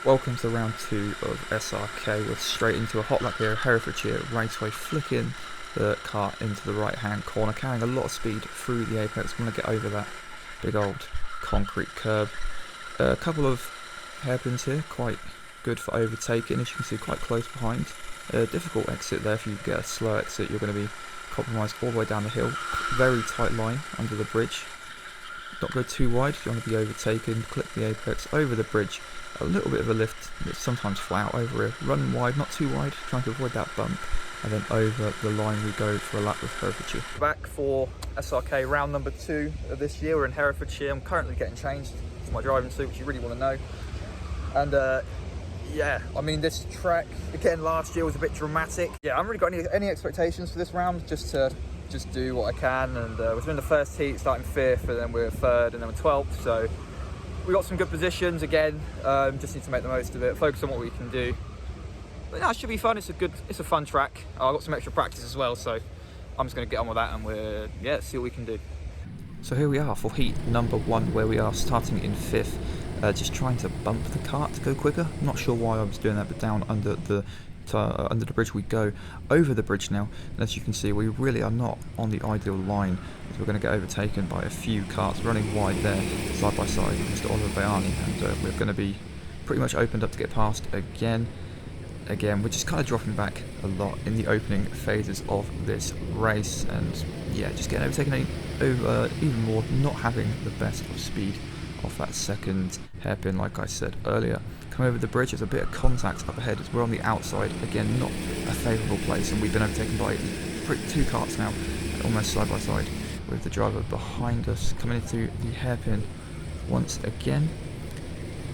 Welcome to round 2 of SRK. We're straight into a hot lap here, Herefordshire Raceway, flicking the Kart into the right hand corner, carrying a lot of speed through the apex. I'm going to get over that big old concrete curb. A couple of hairpins here, quite good for overtaking, as you can see, quite close behind. Difficult exit there. If you get a slow exit, you're going to be compromised all the way down the hill. Very tight line under the bridge. Not go too wide if you want to be overtaken. Clip the apex over the bridge. A little bit of a lift, sometimes flat out over here. Run wide, not too wide, trying to avoid that bump. And then over the line we go for a lap with Herefordshire. Back for SRK round number 2 of this year. We're in Herefordshire. I'm currently getting changed to my driving suit, which you really want to know. And yeah, I mean, this track again last year was a bit dramatic. Yeah, I haven't really got any expectations for this round, just to do what I can. And we're in the first heat, starting 5th, and then we're 3rd, and then we're 12th. So we got some good positions again. Just need to make the most of it, focus on what we can do. But no, it should be fun. It's a fun track. I got some extra practice as well, so I'm just going to get on with that, and see what we can do. So here we are for heat number 1, where we are starting in 5th. Just trying to bump the Kart to go quicker. I'm not sure why I was doing that, but down under the bridge we go. Over the bridge now, and as you can see, we really are not on the ideal line, as we're going to get overtaken by a few karts running wide there, side by side, Mr. Oliver Bayani, and we're going to be pretty much opened up to get past again. We're just kind of dropping back a lot in the opening phases of this race, and yeah, just getting overtaken over even more, not having the best of speed off that second hairpin, like I said earlier. Come over the bridge, there's a bit of contact up ahead as we're on the outside, again not a favourable place, and we've been overtaken by 2 karts now, almost side by side, with the driver behind us. Coming into the hairpin once again,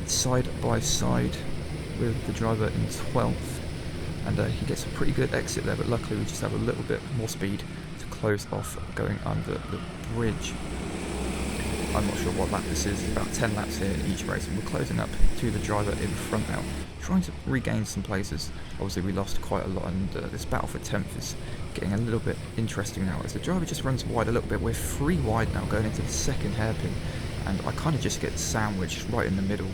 side by side with the driver in 12th, and he gets a pretty good exit there, but luckily we just have a little bit more speed to close off going under the bridge. I'm not sure what lap this is, about 10 laps here in each race, and we're closing up to the driver in front now, trying to regain some places. Obviously we lost quite a lot, and this battle for 10th is getting a little bit interesting now, as the driver just runs wide a little bit. We're 3 wide now going into the second hairpin, and I kind of just get sandwiched right in the middle,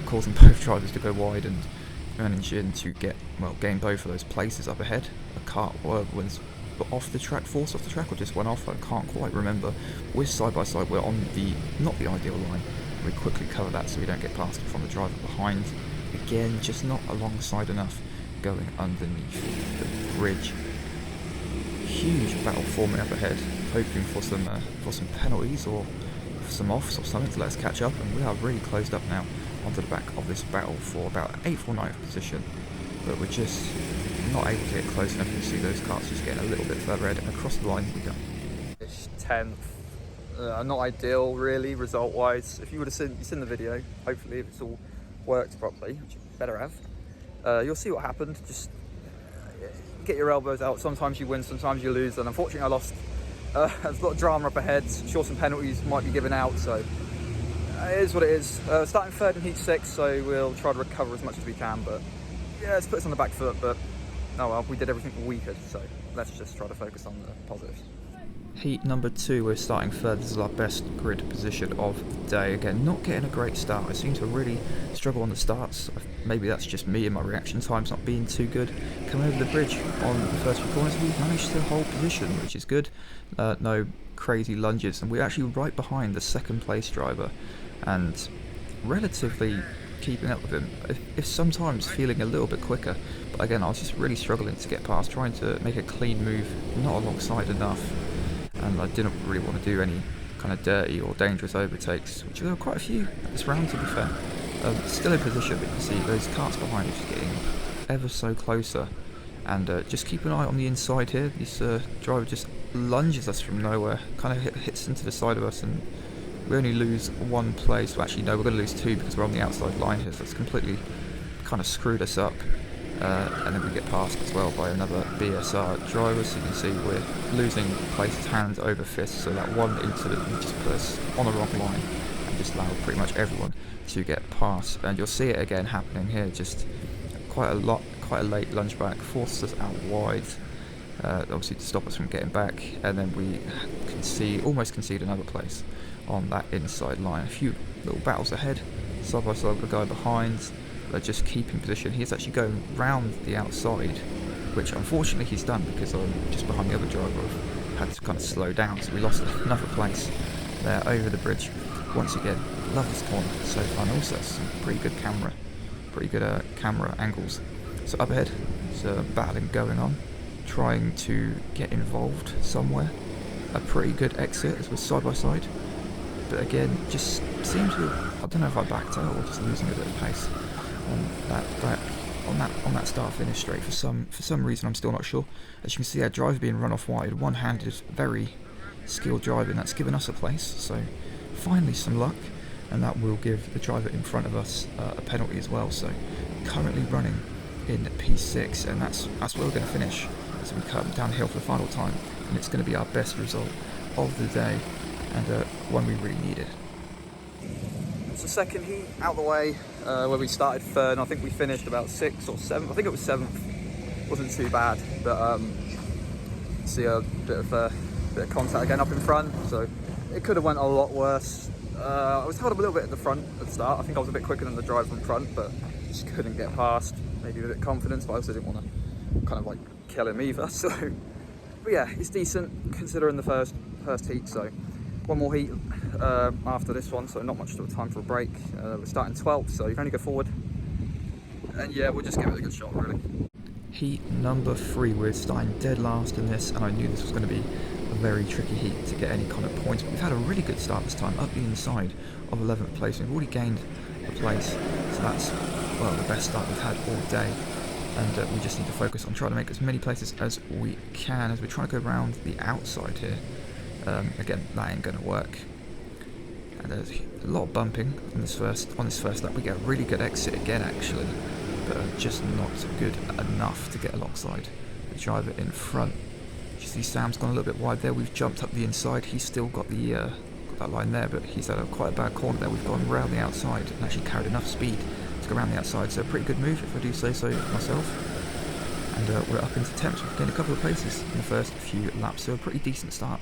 causing both drivers to go wide and managing to gain both of those places up ahead. A kart was off the track, forced off the track, or just went off, I can't quite remember. We're side by side, we're on not the ideal line. We quickly cover that so we don't get past from the driver behind. Again, just not alongside enough going underneath the bridge. Huge battle forming up ahead, hoping for some penalties or some offs or something to let us catch up, and we are really closed up now onto the back of this battle for about 8th or 9th position, but we're just not able to get close enough. You can see those karts just getting a little bit further ahead, and across the line we go. 10th, not ideal really result wise. If you would have seen the video, hopefully if it's all worked properly, which you better have, you'll see what happened. Just get your elbows out. Sometimes you win, sometimes you lose, and unfortunately I lost. There's a lot of drama up ahead. Sure, some penalties might be given out, so it is what it is. Starting 3rd in heat 6, so we'll try to recover as much as we can, but yeah, it's put us on the back foot, but oh well, we did everything we could, so let's just try to focus on the positives. Heat number 2, we're starting 3rd. This is our best grid position of the day. Again, not getting a great start. I seem to really struggle on the starts. Maybe that's just me and my reaction time's not being too good. Coming over the bridge on the first few corners, we've managed to hold position, which is good. No crazy lunges, and we're actually right behind the second place driver, and relatively keeping up with him. If sometimes feeling a little bit quicker, but again I was just really struggling to get past, trying to make a clean move, not alongside enough, and I didn't really want to do any kind of dirty or dangerous overtakes, which there were quite a few this round, to be fair. Still in position, but you can see those karts behind are just getting ever so closer, and just keep an eye on the inside here. This driver just lunges us from nowhere, kind of hits into the side of us, and we only lose 1 place. Well, actually no, we're going to lose 2 because we're on the outside line here, so it's completely kind of screwed us up. And then we get passed as well by another BSR driver, so you can see we're losing places hands over fists, so that one incident just put us on the wrong line and just allowed pretty much everyone to get past. And you'll see it again happening here, just quite a late lunge back, forced us out wide, obviously to stop us from getting back, and then we almost concede another place on that inside line. A few little battles ahead, side by side with the guy behind, just keeping position. He's actually going round the outside, which unfortunately he's done because I'm just behind the other driver. I've had to kind of slow down, so we lost another place there over the bridge. Once again, love this corner, so fun. Also some pretty good camera angles. So up ahead, there's battling going on, trying to get involved somewhere. A pretty good exit as we're side by side, but again, just seems to, I don't know if I backed out or just losing a bit of pace on that start finish straight for some reason. I'm still not sure. As you can see, our driver being run off wide, one-handed, very skilled driving. That's given us a place. So finally some luck, and that will give the driver in front of us a penalty as well. So currently running in P6, and that's where we're going to finish as we come downhill for the final time, and it's going to be our best result of the day, and one we really needed. It's the second heat out the way, where we started third, and I think we finished about 6th or 7th. I think it was 7th. Wasn't too bad, but see a bit of contact again up in front, so it could have went a lot worse. I was held up a little bit at the front at the start. I think I was a bit quicker than the driver in front, but just couldn't get past. Maybe a bit of confidence, but I also didn't want to kind of like kill him either. So, but yeah, it's decent considering the first heat. So one more heat after this one, so not much of a time for a break. We're starting 12th, so you can only go forward. And yeah, we'll just give it a good shot, really. Heat number 3, we're starting dead last in this, and I knew this was going to be a very tricky heat to get any kind of points, but we've had a really good start this time, up the inside of 11th place. We've already gained a place, so that's, well, the best start we've had all day, and we just need to focus on trying to make as many places as we can as we're trying to go around the outside here. Again, that ain't going to work, and there's a lot of bumping on this first lap. We get a really good exit again, actually, but just not good enough to get alongside the driver in front. You see Sam's gone a little bit wide there. We've jumped up the inside. He's still got that line there, but he's had quite a bad corner there. We've gone round the outside and actually carried enough speed to go around the outside, so a pretty good move if I do say so myself. And we're up into 10th. We've gained a couple of places in the first few laps, so a pretty decent start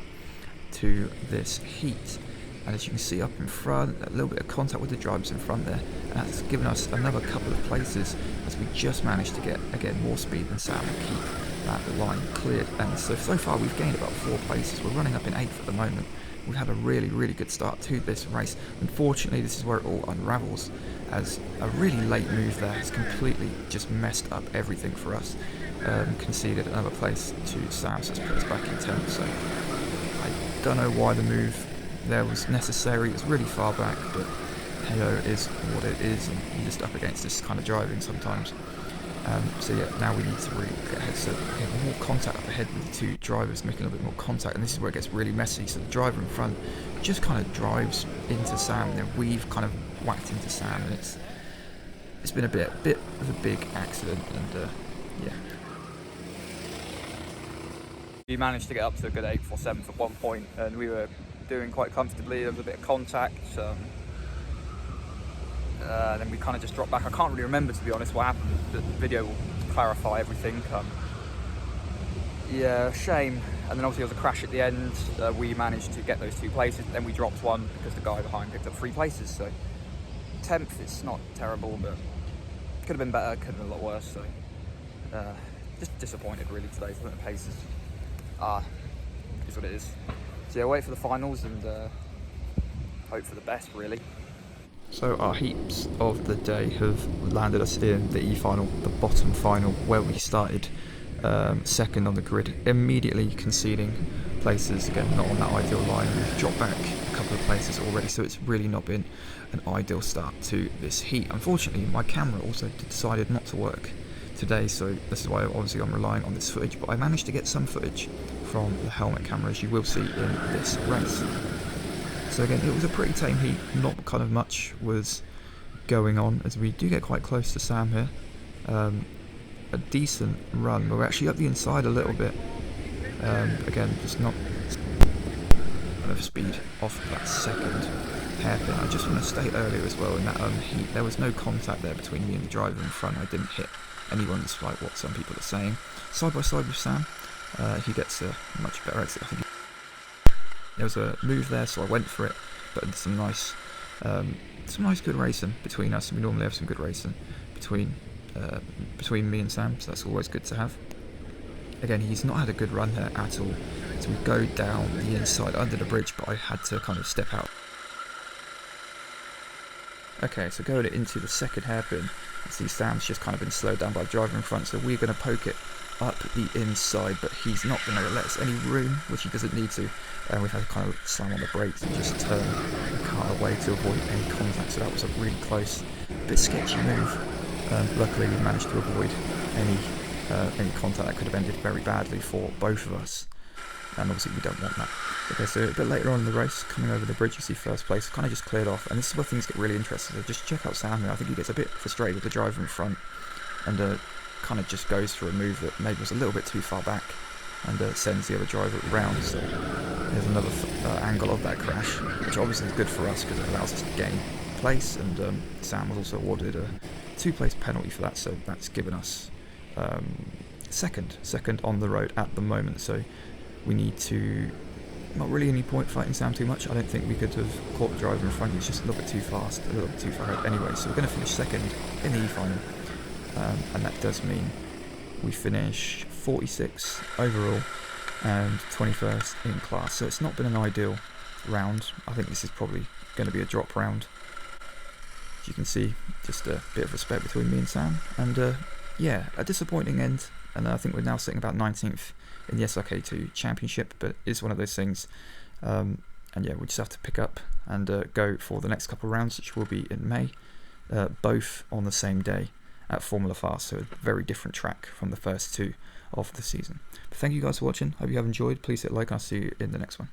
to this heat. And as you can see up in front, a little bit of contact with the drivers in front there, and that's given us another couple of places as we just managed to get, again, more speed than Sam and keep that line cleared. And so far we've gained about 4 places. We're running up in 8th at the moment. We've had a really good start to this race. Unfortunately, this is where it all unravels, as a really late move there has completely just messed up everything for us. Conceded another place to Sam, so it's put us back in 10th. So I don't know why the move there was necessary. It's really far back, but hey-ho, is what it is, and you're just up against this kind of driving sometimes. So yeah, now we need to really get ahead. So again, more contact up ahead with the two drivers, making a little bit more contact, and this is where it gets really messy. So the driver in front just kind of drives into Sam, and then we've kind of whacked into Sam, and it's been a bit of a big accident, and yeah. We managed to get up to a good 8th or 7th at one point, and we were doing quite comfortably. There was a bit of contact, then we kind of just dropped back. I can't really remember, to be honest, what happened. The video will clarify everything. Yeah, shame. And then obviously there was a crash at the end. We managed to get those 2 places, then we dropped 1 because the guy behind picked up 3 places. So 10th, it's not terrible, but could have been better, could have been a lot worse. So just disappointed really today. So the pace is what it is. So yeah, wait for the finals and hope for the best, really. So our heats of the day have landed us in the E-final, the bottom final, where we started second on the grid, immediately conceding places, again not on that ideal line. We've dropped back a couple of places already, so it's really not been an ideal start to this heat. Unfortunately, my camera also decided not to work today, so this is why obviously I'm relying on this footage, but I managed to get some footage from the helmet camera, as you will see in this race. So again, it was a pretty tame heat, not kind of much was going on, as we do get quite close to Sam here. A decent run, but we're actually up the inside a little bit. Again, just not enough speed off that second hairpin. I just want to state earlier as well, in that heat, there was no contact there between me and the driver in front. I didn't hit anyone, despite what some people are saying. Side by side with Sam, he gets a much better exit. I think there was a move there, so I went for it, but some nice good racing between us, and we normally have some good racing between me and Sam, so that's always good to have. Again, he's not had a good run there at all, so we go down the inside under the bridge, but I had to kind of step out. Okay, so going into the second hairpin, I see Sam's just kind of been slowed down by the driver in front, so we're going to poke it up the inside, but he's not going to let us any room, which he doesn't need to, and we've had to kind of slam on the brakes and just turn the car away to avoid any contact, so that was a really close, bit sketchy move. Luckily we managed to avoid any contact that could have ended very badly for both of us, and obviously we don't want that. Okay, so a bit later on in the race, coming over the bridge, you see first place kind of just cleared off, and this is where things get really interesting. So just check out Sam here. I think he gets a bit frustrated with the driver in front, and kind of just goes for a move that maybe was a little bit too far back, and sends the other driver round. So there's another angle of that crash, which obviously is good for us because it allows us to gain place, and Sam was also awarded a 2-place penalty for that, so that's given us second on the road at the moment. So we need to, not really any point fighting Sam too much. I don't think we could have caught the driver in front. He's just a little bit too fast, a little bit too far out anyway. So we're going to finish second in the E-final, and that does mean we finish 46 overall and 21st in class. So it's not been an ideal round. I think this is probably going to be a drop round. As you can see, just a bit of respect between me and Sam, and yeah, a disappointing end. And I think we're now sitting about 19th in the SRK2 championship, but it's one of those things. And yeah, we just have to pick up and go for the next couple of rounds, which will be in May, both on the same day at Formula Fast, so a very different track from the first two of the season. But thank you guys for watching. Hope you have enjoyed. Please hit like, and I'll see you in the next one.